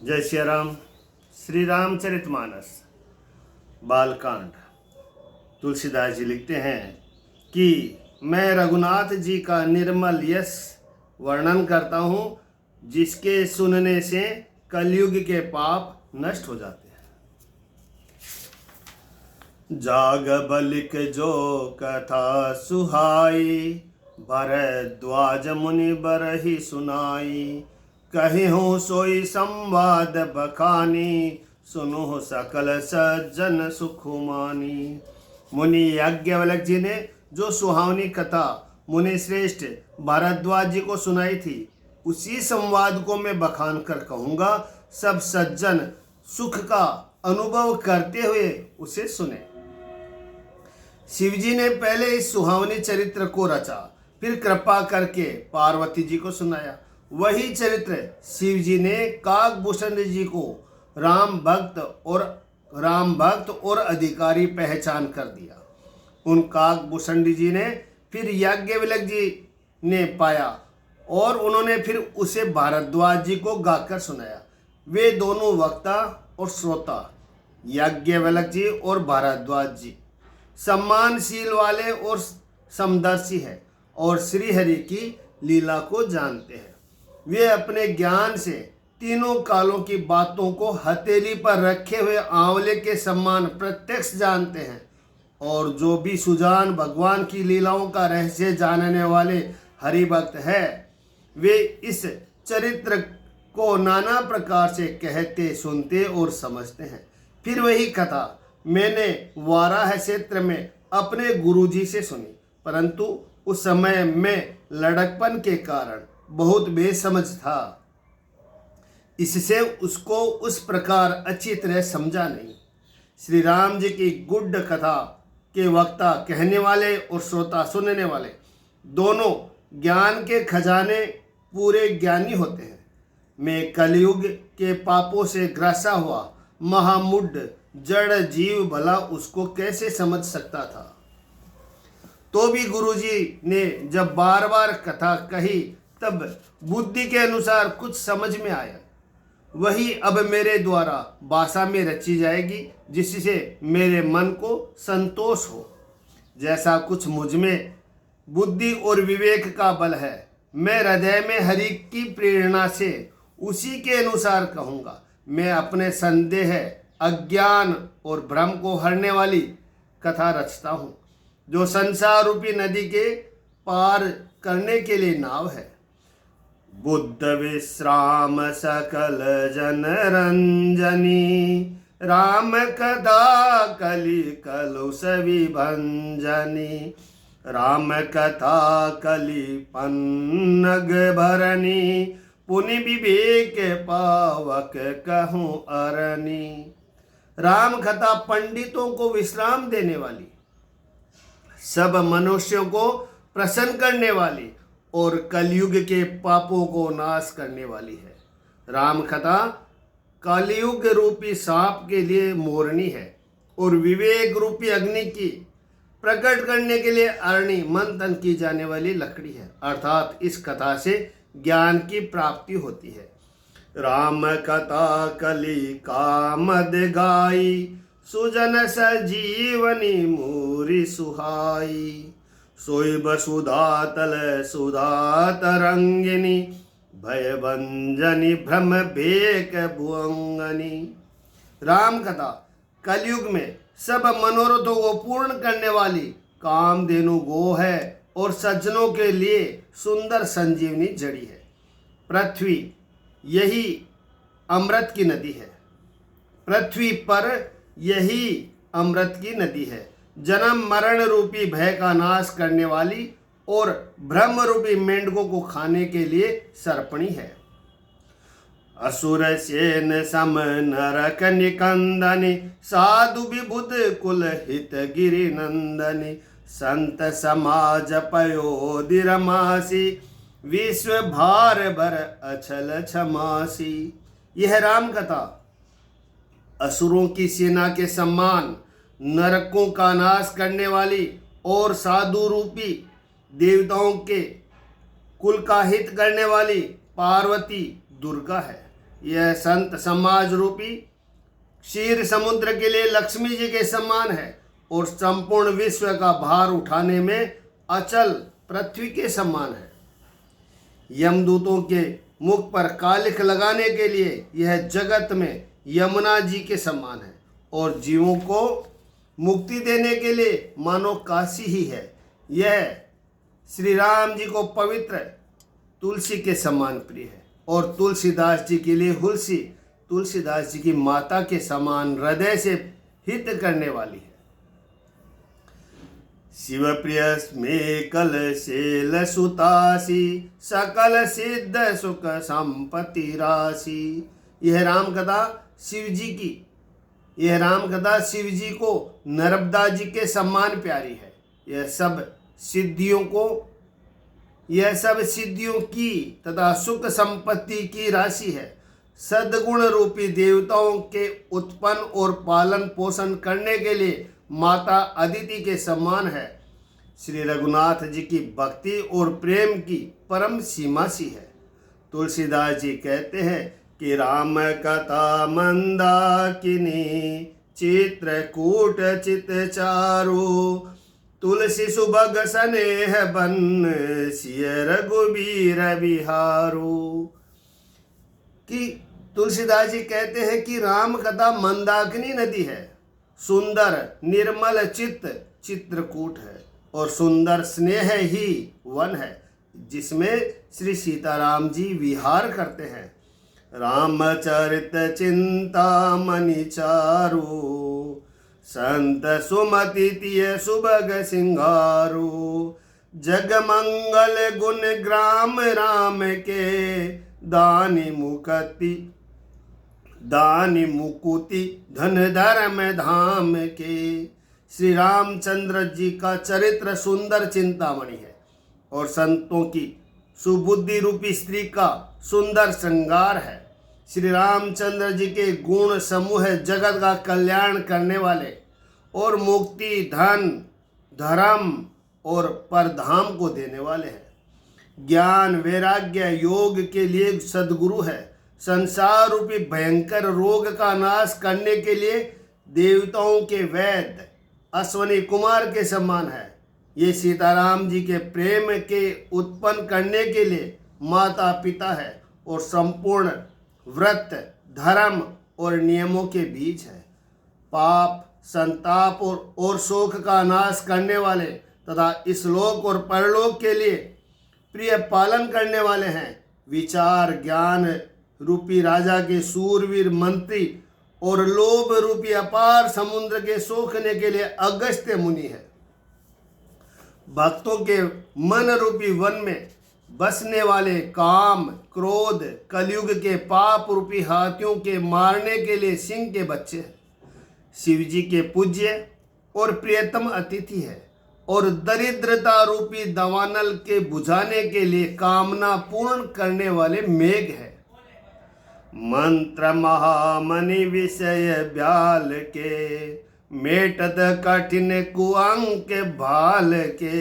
जय श्री राम। श्री रामचरितमानस बालकांड। तुलसीदास जी लिखते हैं कि मैं रघुनाथ जी का निर्मल यश वर्णन करता हूँ, जिसके सुनने से कलयुग के पाप नष्ट हो जाते हैं। जाग बलिक जो कथा सुहाई, भरद्वाज मुनि बरहि सुनाई। कहिहूँ सोई संवाद बखानी, सुनो सकल सज्जन सुख मानी। मुनि याज्ञवल्क्य जी ने जो सुहावनी कथा मुनि श्रेष्ठ भारद्वाज जी को सुनाई थी, उसी संवाद को मैं बखान कर कहूँगा। सब सज्जन सुख का अनुभव करते हुए उसे सुने। शिवजी ने पहले इस सुहावनी चरित्र को रचा, फिर कृपा करके पार्वती जी को सुनाया। वही चरित्र शिवजी ने काकभूषण जी को राम भक्त और अधिकारी पहचान कर दिया। उन काकभूषण जी ने फिर याज्ञवल्क्य जी ने पाया और उन्होंने फिर उसे भारद्वाज जी को गाकर सुनाया। वे दोनों वक्ता और श्रोता, याज्ञवल्क्य जी और भारद्वाज जी, सम्मानशील वाले और समदर्शी हैं और श्री हरि की लीला को जानते हैं। वे अपने ज्ञान से तीनों कालों की बातों को हथेली पर रखे हुए आंवले के समान प्रत्यक्ष जानते हैं, और जो भी सुजान भगवान की लीलाओं का रहस्य जानने वाले हरि भक्त है, वे इस चरित्र को नाना प्रकार से कहते, सुनते और समझते हैं। फिर वही कथा मैंने वाराह क्षेत्र में अपने गुरुजी से सुनी, परंतु उस समय मैं लड़कपन के कारण बहुत बेसमझ था, इससे उसको उस प्रकार अच्छी तरह समझा नहीं। श्री राम जी की गुड्ड कथा के वक्ता कहने वाले और श्रोता सुनने वाले दोनों ज्ञान के खजाने पूरे ज्ञानी होते हैं। मैं कलयुग के पापों से ग्रसा हुआ महामूढ़ जड़ जीव भला उसको कैसे समझ सकता था। तो भी गुरुजी ने जब बार बार कथा कही, तब बुद्धि के अनुसार कुछ समझ में आया। वही अब मेरे द्वारा भाषा में रची जाएगी, जिससे मेरे मन को संतोष हो। जैसा कुछ मुझ में बुद्धि और विवेक का बल है, मैं हृदय में हरि की प्रेरणा से उसी के अनुसार कहूँगा। मैं अपने संदेह, अज्ञान और भ्रम को हरने वाली कथा रचता हूँ, जो संसार रूपी नदी के पार करने के लिए नाव है। बुद्ध विश्राम सकल जन रंजनी, राम कथा कलि कलुष विभंजनी। राम कथा कलि पन्नग भरनी, पुनि विवेक पावक कहूँ अरनी। राम कथा पंडितों को विश्राम देने वाली, सब मनुष्यों को प्रसन्न करने वाली और कलयुग के पापों को नाश करने वाली है। राम कथा कलयुग रूपी सांप के लिए मोरनी है और विवेक रूपी अग्नि की प्रकट करने के लिए अरणी मंथन की जाने वाली लकड़ी है। अर्थात इस कथा से ज्ञान की प्राप्ति होती है। राम कथा कलि कामद गाई, सुजन सजीवनी मूरी सुहाई। सोई बसुधा तल सुधा तरंगिनी, भय भंजनी भ्रम भेक भुअंगनी। राम कथा कलयुग में सब मनोरथों को पूर्ण करने वाली कामधेनु गो है और सज्जनों के लिए सुंदर संजीवनी जड़ी है। पृथ्वी यही अमृत की नदी है। पृथ्वी पर यही अमृत की नदी है, जन्म मरण रूपी भय का नाश करने वाली और ब्रह्म रूपी मेंढकों को खाने के लिए सर्पणी है। असुर सेन सम नरक निकंदनी, साधु विबुध कुल हित गिरि नंदनी। संत समाज पयोधि रमासी, विश्व भार भर अचल क्षमासी। यह राम कथा असुरों की सेना के सम्मान, नरकों का नाश करने वाली और साधु रूपी देवताओं के कुल का हित करने वाली पार्वती दुर्गा है। यह संत समाज रूपी क्षीर समुद्र के लिए लक्ष्मी जी के समान है और संपूर्ण विश्व का भार उठाने में अचल पृथ्वी के समान है। यमदूतों के मुख पर कालिख लगाने के लिए यह जगत में यमुना जी के समान है और जीवों को मुक्ति देने के लिए मानो काशी ही है। यह श्री राम जी को पवित्र तुलसी के समान प्रिय है और तुलसीदास जी के लिए हुलसी तुलसीदास जी की माता के समान हृदय से हित करने वाली है। शिव प्रिय में कल शेल सुतासी सकल सिद्ध सुख संपत्ति राशि। यह राम कथा शिव जी को नर्मदा जी के समान प्यारी है। यह सब सिद्धियों की तथा सुख संपत्ति की राशि है। सद्गुण रूपी देवताओं के उत्पन्न और पालन पोषण करने के लिए माता अदिति के समान है। श्री रघुनाथ जी की भक्ति और प्रेम की परम सीमा सी है। तुलसीदास जी कहते हैं कि राम कथा मंदाकिनी चित्रकूट चित चारु तुलसी सुभग स्नेह बन सिय रघुबीर बिहारू। कि तुलसीदास जी कहते हैं कि राम कथा मंदाकिनी नदी है, सुंदर निर्मल चित्त चित्रकूट है और सुंदर स्नेह ही वन है जिसमें श्री सीताराम जी विहार करते हैं। रामचरित चिंतामणि चारु संत सुमति तिय सुभग सिंगारू जगमंगल गुण ग्राम राम के दानी मुकुति धन धर्म धाम के। श्री रामचंद्र जी का चरित्र सुंदर चिंतामणि है और संतों की सुबुद्धि रूपी स्त्री का सुंदर श्रृंगार है। श्री रामचंद्र जी के गुण समूह जगत का कल्याण करने वाले और मुक्ति धन धर्म और परधाम को देने वाले हैं। ज्ञान वैराग्य योग के लिए सद्गुरु है। संसार रूपी भयंकर रोग का नाश करने के लिए देवताओं के वैद्य अश्वनी कुमार के समान है। ये सीताराम जी के प्रेम के उत्पन्न करने के लिए माता पिता है और संपूर्ण व्रत धर्म और नियमों के बीच है। पाप संताप और शोक का नाश करने वाले तथा इस लोक और परलोक के लिए प्रिय पालन करने वाले हैं। विचार ज्ञान रूपी राजा के सूरवीर मंत्री और लोभ रूपी अपार समुद्र के सोखने के लिए अगस्त्य मुनि है। भक्तों के मन रूपी वन में बसने वाले काम क्रोध कलयुग के पाप रूपी हाथियों के मारने के लिए सिंह के बच्चे हैं। शिव जी के पूज्य और प्रियतम अतिथि है और दरिद्रता रूपी दवानल के बुझाने के लिए कामना पूर्ण करने वाले मेघ है। मंत्र महामणि विषय ब्याल के मेटत कठिन कुअंक भाल के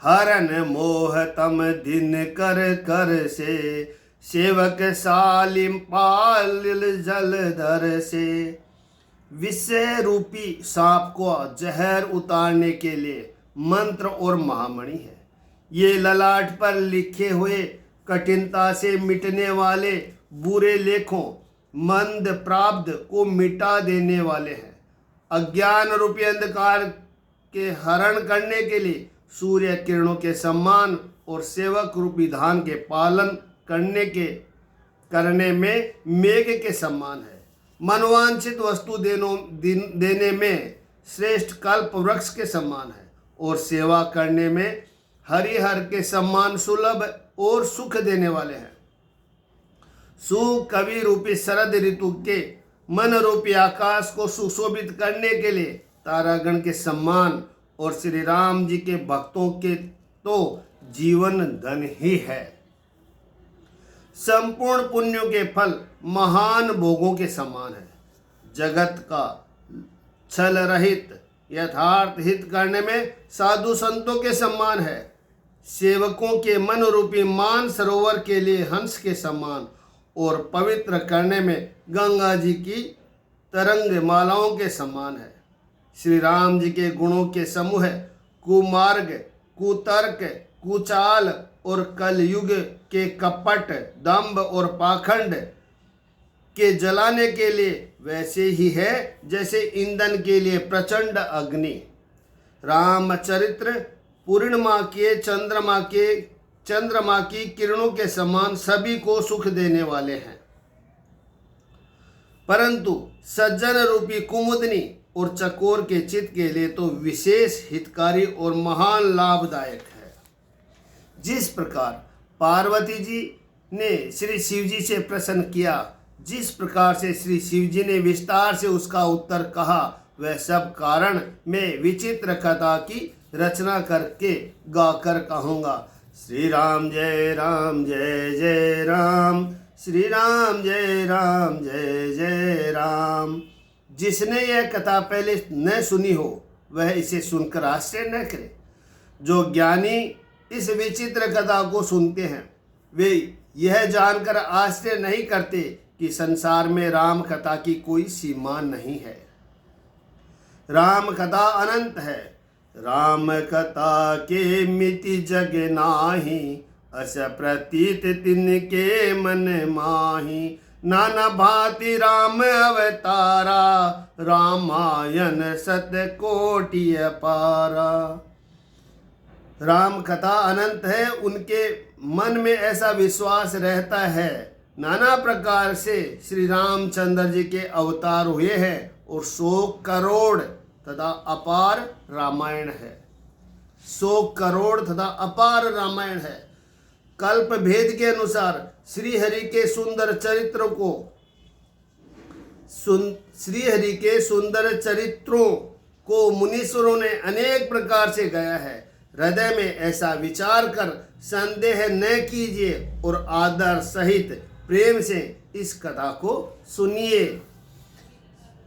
हरन मोह तम दिन कर कर से सेवक सालिम पाल जलधर से। विषय रूपी सांप को जहर उतारने के लिए मंत्र और महामणि है। ये ललाट पर लिखे हुए कठिनता से मिटने वाले बुरे लेखों मंद प्राब्ध को मिटा देने वाले हैं। अज्ञान रूपी अंधकार के हरण करने के लिए सूर्य किरणों के सम्मान और सेवक रूपी धान के पालन करने में मेघ के समान है। मनोवांछित वस्तु देने में श्रेष्ठ कल्प वृक्ष के समान है और सेवा करने में हरिहर के समान सुलभ और सुख देने वाले हैं। सुकवि रूपी शरद ऋतु के मन रूपी आकाश को सुशोभित करने के लिए तारागण के सम्मान और श्री राम जी के भक्तों के तो जीवन धन ही है। संपूर्ण पुण्यों के फल महान भोगों के समान है। जगत का छल रहित यथार्थ हित करने में साधु संतों के समान है। सेवकों के मन रूपी मान सरोवर के लिए हंस के समान और पवित्र करने में गंगा जी की तरंग मालाओं के समान है। श्री राम जी के गुणों के समूह कुमार्ग, कुतर्क, कुचाल और कलयुग के कपट, दंभ और पाखंड के जलाने के लिए वैसे ही है जैसे ईंधन के लिए प्रचंड अग्नि। रामचरित्र पूर्णिमा के चंद्रमा की किरणों के समान सभी को सुख देने वाले हैं, परंतु सज्जन रूपी कुमुदनी और चकोर के चित्त के लिए तो विशेष हितकारी और महान लाभदायक है। जिस प्रकार पार्वती जी ने श्री शिव जी से प्रश्न किया, जिस प्रकार से श्री शिव जी ने विस्तार से उसका उत्तर कहा, वह सब कारण मैं विचित्र कथा की रचना करके गाकर कहूँगा। श्री राम जय जय राम, श्री राम जय जय राम। जिसने यह कथा पहले न सुनी हो वह इसे सुनकर आश्चर्य न करे। जो ज्ञानी इस विचित्र कथा को सुनते हैं वे यह जानकर आश्चर्य नहीं करते कि संसार में राम कथा की कोई सीमा नहीं है। राम कथा अनंत है। राम कथा के मिति जग नाही, अस प्रतीत तिनके मन माही। नाना भांति राम अवतारा, रामायण सत कोटि अपारा। राम कथा अनंत है, उनके मन में ऐसा विश्वास रहता है। नाना प्रकार से श्री रामचंद्र जी के अवतार हुए हैं और 100 करोड़ तथा अपार रामायण है। 100 करोड़ तथा अपार रामायण है। कल्प भेद के अनुसार श्री हरि के सुंदर चरित्रों को मुनीश्वरों ने अनेक प्रकार से गाया है। हृदय में ऐसा विचार कर संदेह न कीजिए और आदर सहित प्रेम से इस कथा को सुनिए।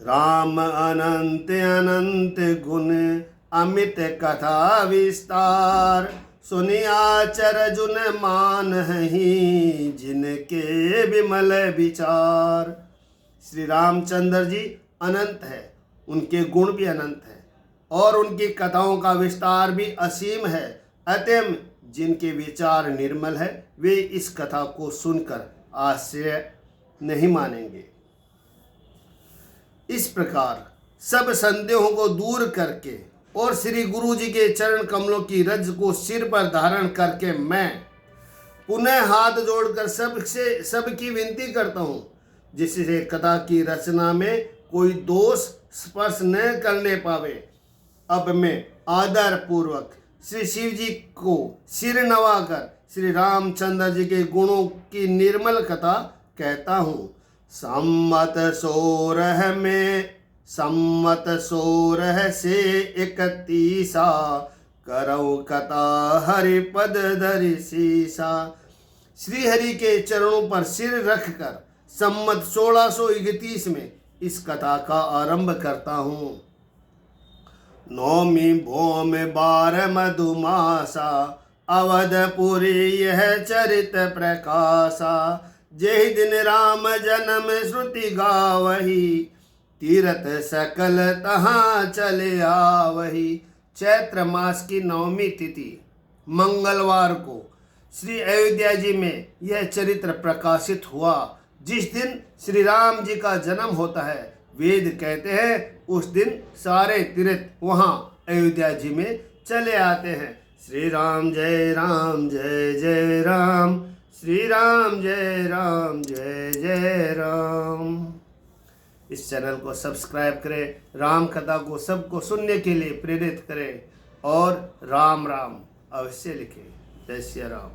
राम अनंत अनंत गुण, अमित कथा विस्तार। सुनिया चरजुन मान ही, जिनके विमल विचार। श्री रामचंद्र जी अनंत है, उनके गुण भी अनंत है और उनकी कथाओं का विस्तार भी असीम है। अतः जिनके विचार निर्मल है वे इस कथा को सुनकर आश्चर्य नहीं मानेंगे। इस प्रकार सब संदेहों को दूर करके और श्री गुरु जी के चरण कमलों की रज को सिर पर धारण करके मैं पुनः हाथ जोड़कर सबकी विनती करता हूँ, जिससे कथा की रचना में कोई दोष स्पर्श न करने पावे। अब मैं आदर पूर्वक श्री शिव जी को सिर नवाकर श्री रामचंद्र जी के गुणों की निर्मल कथा कहता हूँ। सम्मत 16 से 31 करौ कथा हरिपद धरि सीसा। श्री हरि के चरणों पर सिर रखकर सम्मत 1631 में इस कथा का आरंभ करता हूँ। नौमी भौम 12 मधुमासा, अवधपुरी यह चरित प्रकाशा। जेहि दिन राम जन्म श्रुति गावही, तीरथ सकल तहाँ चले आवही। चैत्र मास की 9वीं तिथि मंगलवार को श्री अयोध्या जी में यह चरित्र प्रकाशित हुआ। जिस दिन श्री राम जी का जन्म होता है, वेद कहते हैं उस दिन सारे तीर्थ वहाँ अयोध्या जी में चले आते हैं। श्री राम जय जय राम, श्री राम जय जय राम। इस चैनल को सब्सक्राइब करें, राम कथा को सबको सुनने के लिए प्रेरित करें और राम राम अवश्य लिखें। जय श्री राम।